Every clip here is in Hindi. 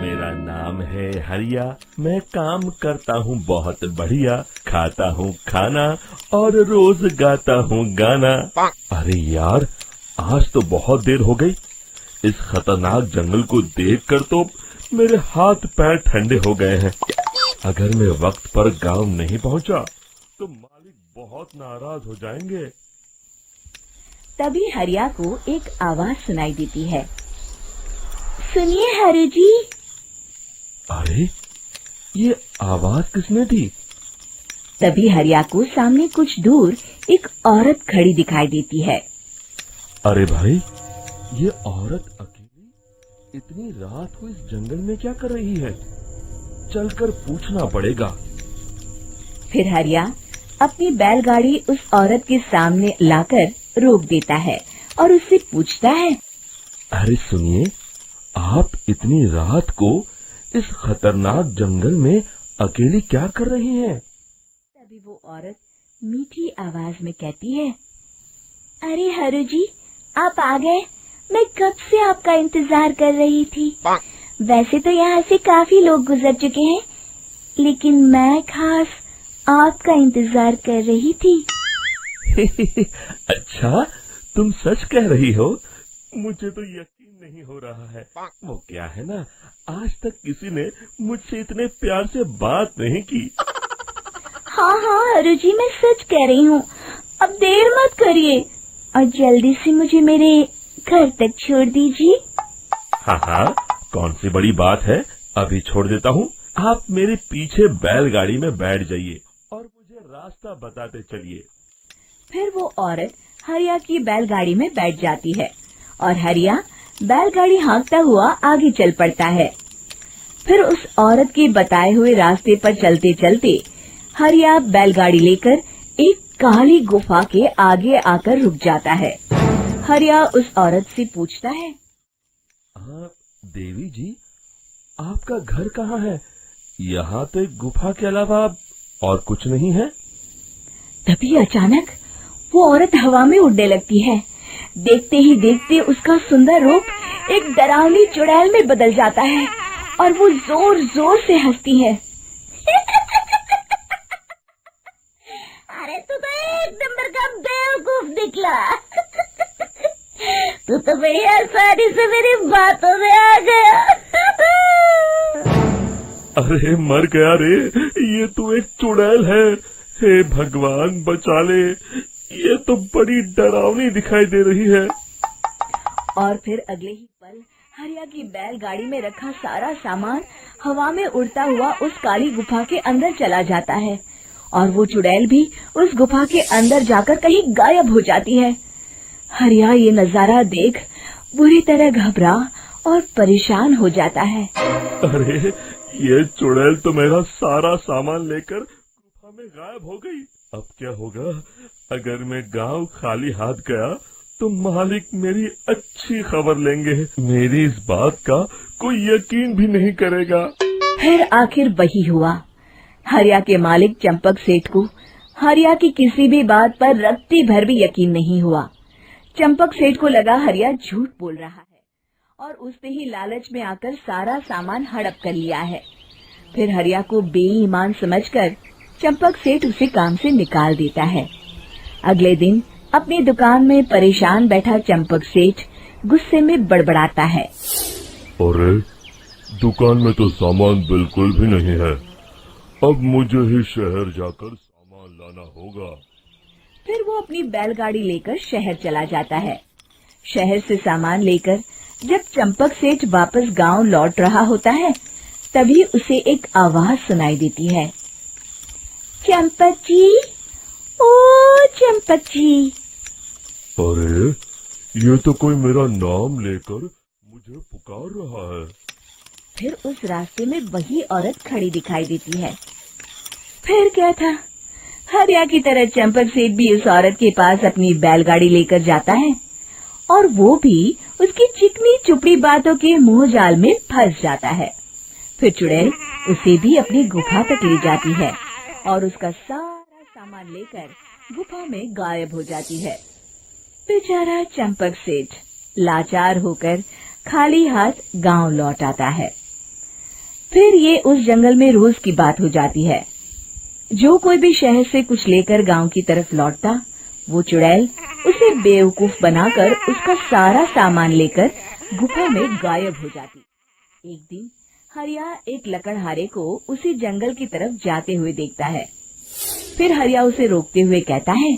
मेरा नाम है हरिया, मैं काम करता हूँ बहुत बढ़िया, खाता हूँ खाना और रोज गाता हूँ गाना। अरे यार, आज तो बहुत देर हो गई। इस खतरनाक जंगल को देखकर तो मेरे हाथ पैर ठंडे हो गए हैं। अगर मैं वक्त पर गांव नहीं पहुंचा तो मालिक बहुत नाराज हो जाएंगे। तभी हरिया को एक आवाज सुनाई देती है। सुनिए हरु जी। अरे, ये आवाज किसने दी? तभी हरिया को सामने कुछ दूर एक औरत खड़ी दिखाई देती है। अरे भाई, ये औरत अकेली इतनी रात को इस जंगल में क्या कर रही है? चलकर पूछना पड़ेगा। फिर हरिया अपनी बैलगाड़ी उस औरत के सामने लाकर रोक देता है और उससे पूछता है। अरे सुनिए, आप इतनी रात को इस खतरनाक जंगल में अकेली क्या कर रही हैं? तभी वो औरत मीठी आवाज में कहती है, अरे हरु जी, आप आ गए। मैं कब से आपका इंतजार कर रही थी। वैसे तो यहाँ से काफी लोग गुजर चुके हैं, लेकिन मैं खास आपका इंतजार कर रही थी। अच्छा, तुम सच कह रही हो? मुझे तो यकीन नहीं हो रहा है। वो क्या है ना, आज तक किसी ने मुझसे इतने प्यार से बात नहीं की। हाँ हाँ हरु जी, मैं सच कह रही हूँ। अब देर मत करिए और जल्दी से मुझे मेरे घर तक छोड़ दीजिए। हाँ हाँ, कौन सी बड़ी बात है, अभी छोड़ देता हूँ। आप मेरे पीछे बैलगाड़ी में बैठ जाइए और मुझे रास्ता बताते चलिए। फिर वो औरत हरिया की बैलगाड़ी में बैठ जाती है और हरिया बैलगाड़ी हाँकता हुआ आगे चल पड़ता है। फिर उस औरत के बताए हुए रास्ते पर चलते चलते हरिया बैलगाड़ी लेकर एक काली गुफा के आगे आकर रुक जाता है। हरिया उस औरत से पूछता है, हाँ देवी जी, आपका घर कहाँ है? यहाँ तो एक गुफा के अलावा और कुछ नहीं है। तभी अचानक वो औरत हवा में उड़ने लगती है। देखते ही देखते उसका सुंदर रूप एक डरावनी चुड़ैल में बदल जाता है और वो जोर जोर से हंसती है। अरे तू तो एक नंबर का बेवकूफ निकला। तू तो बड़ी आसानी से मेरी बातों में आ गया। अरे मर गया रे, ये तो एक चुड़ैल है। हे भगवान बचा ले, ये तो बड़ी डरावनी दिखाई दे रही है। और फिर अगले ही पल हरिया की बैलगाड़ी में रखा सारा सामान हवा में उड़ता हुआ उस काली गुफा के अंदर चला जाता है और वो चुड़ैल भी उस गुफा के अंदर जाकर कहीं गायब हो जाती है। हरिया ये नजारा देख बुरी तरह घबरा और परेशान हो जाता है। अरे, ये चुड़ैल तो मेरा सारा सामान लेकर गुफा में गायब हो गई। अब क्या होगा? अगर मैं गांव खाली हाथ गया तो मालिक मेरी अच्छी खबर लेंगे। मेरी इस बात का कोई यकीन भी नहीं करेगा। फिर आखिर वही हुआ। हरिया के मालिक चंपक सेठ को हरिया की किसी भी बात पर रत्ती भर भी यकीन नहीं हुआ। चंपक सेठ को लगा हरिया झूठ बोल रहा है और उसने ही लालच में आकर सारा सामान हड़प कर लिया है। फिर हरिया को बेईमान समझकर चंपक सेठ उसे काम से निकाल देता है। अगले दिन अपनी दुकान में परेशान बैठा चंपक सेठ गुस्से में बड़बड़ाता है। अरे, दुकान में तो सामान बिल्कुल भी नहीं है। अब मुझे ही शहर जाकर सामान लाना होगा। फिर वो अपनी बैलगाड़ी लेकर शहर चला जाता है। शहर से सामान लेकर जब चंपक सेठ वापस गांव लौट रहा होता है, तभी उसे एक आवाज सुनाई देती है। चंपक जी, ओ चंपक जी। अरे, ये तो कोई मेरा नाम लेकर मुझे पुकार रहा है। फिर उस रास्ते में वही औरत खड़ी दिखाई देती है। फिर क्या था, हरिया की तरह चंपक सेठ भी उस औरत के पास अपनी बैलगाड़ी लेकर जाता है और वो भी उसकी चिकनी चुपड़ी बातों के मुंह जाल में फंस जाता है। फिर चुड़ैल उसे भी अपनी गुफा तक ले जाती है और उसका सारा सामान लेकर गुफा में गायब हो जाती है। बेचारा चंपक सेठ लाचार होकर खाली हाथ गांव लौट आता है। फिर ये उस जंगल में रोज की बात हो जाती है। जो कोई भी शहर से कुछ लेकर गांव की तरफ लौटता, वो चुड़ैल उसे बेवकूफ बनाकर उसका सारा सामान लेकर गुफा में गायब हो जाती। एक दिन हरिया एक लकड़हारे को उसी जंगल की तरफ जाते हुए देखता है। फिर हरिया उसे रोकते हुए कहता है,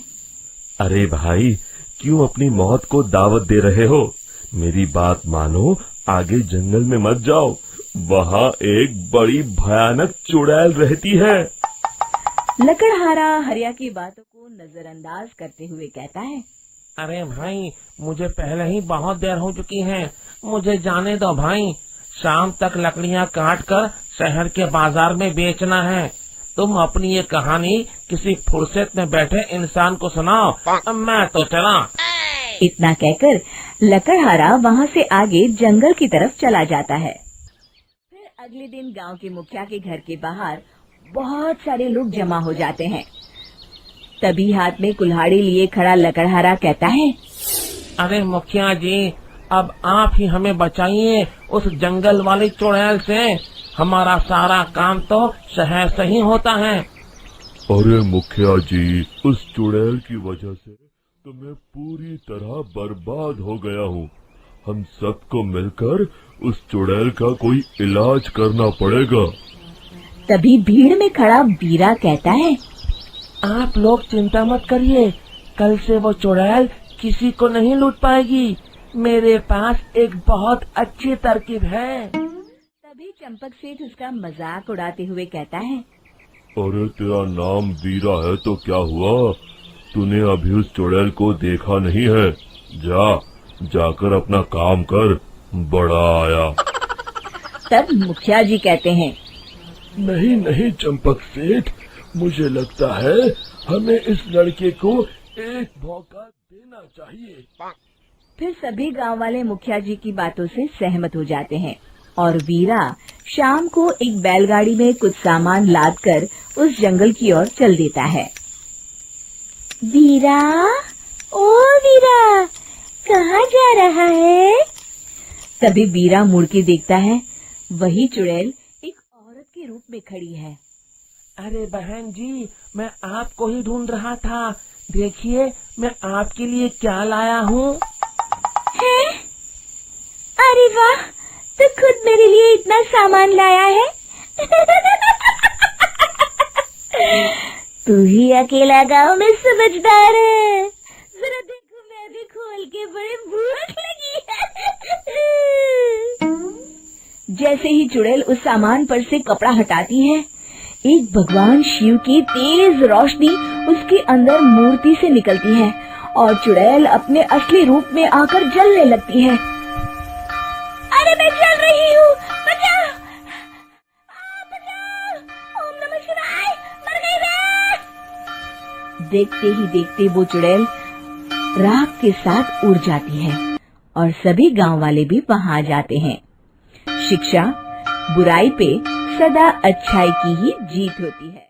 अरे भाई, क्यों अपनी मौत को दावत दे रहे हो? मेरी बात मानो, आगे जंगल में मत जाओ, वहाँ एक बड़ी भयानक चुड़ैल रहती है। लकड़हारा हरिया की बातों को नजरअंदाज करते हुए कहता है, अरे भाई, मुझे पहले ही बहुत देर हो चुकी है, मुझे जाने दो भाई। शाम तक लकड़ियाँ काट कर शहर के बाजार में बेचना है। तुम अपनी ये कहानी किसी फुर्सत में बैठे इंसान को सुनाओ, मैं तो चला। इतना कहकर लकड़हारा वहाँ से आगे जंगल की तरफ चला जाता है। फिर अगले दिन गांव के मुखिया के घर के बाहर बहुत सारे लोग जमा हो जाते हैं। तभी हाथ में कुल्हाड़ी लिए खड़ा लकड़हारा कहता है, अरे मुखिया जी, अब आप ही हमें बचाइए उस जंगल वाली चुड़ैल से। हमारा सारा काम तो शहर से ही होता है। अरे मुखिया जी, उस चुड़ैल की वजह से तो मैं पूरी तरह बर्बाद हो गया हूँ। हम सबको मिलकर उस चुड़ैल का कोई इलाज करना पड़ेगा। तभी भीड़ में खड़ा वीरा कहता है, आप लोग चिंता मत करिए, कल से वो चुड़ैल किसी को नहीं लूट पाएगी। मेरे पास एक बहुत अच्छी तरकीब है। तभी चंपक सेठ उसका मजाक उड़ाते हुए कहता है, अरे तेरा नाम वीरा है तो क्या हुआ? तूने अभी उस चुड़ैल को देखा नहीं है? जाकर अपना काम कर, बड़ा आया। तब मुखिया जी कहते हैं, नहीं चंपक सेठ, मुझे लगता है हमें इस लड़के को एक मौका देना चाहिए। फिर सभी गांव वाले मुखिया जी की बातों से सहमत हो जाते हैं और वीरा शाम को एक बैलगाड़ी में कुछ सामान लादकर उस जंगल की ओर चल देता है। वीरा, ओ वीरा, कहाँ जा रहा है? तभी वीरा मुड़ के देखता है, वही चुड़ैल एक औरत के रूप में खड़ी है। अरे बहन जी, मैं आपको ही ढूंढ रहा था। देखिए, मैं आपके लिए क्या लाया हूँ। है? अरे वाह, तो खुद मेरे लिए इतना सामान लाया है। तू ही अकेला गांव में समझदार है। जरा देखो, मैं भी खोल के, बड़े भूख लगी है। जैसे ही चुड़ैल उस सामान पर से कपड़ा हटाती है, एक भगवान शिव की तेज रोशनी उसके अंदर मूर्ति से निकलती है और चुड़ैल अपने असली रूप में आकर जलने लगती है। अरे मैं जल रही हूँ, बचाओ! बचाओ! ओम नमः शिवाय, मर गई मैं! देखते ही देखते वो चुड़ैल राख के साथ उड़ जाती है और सभी गांव वाले भी वहां जाते हैं। शिक्षा बुराई पे सदा अच्छाई की ही जीत होती है।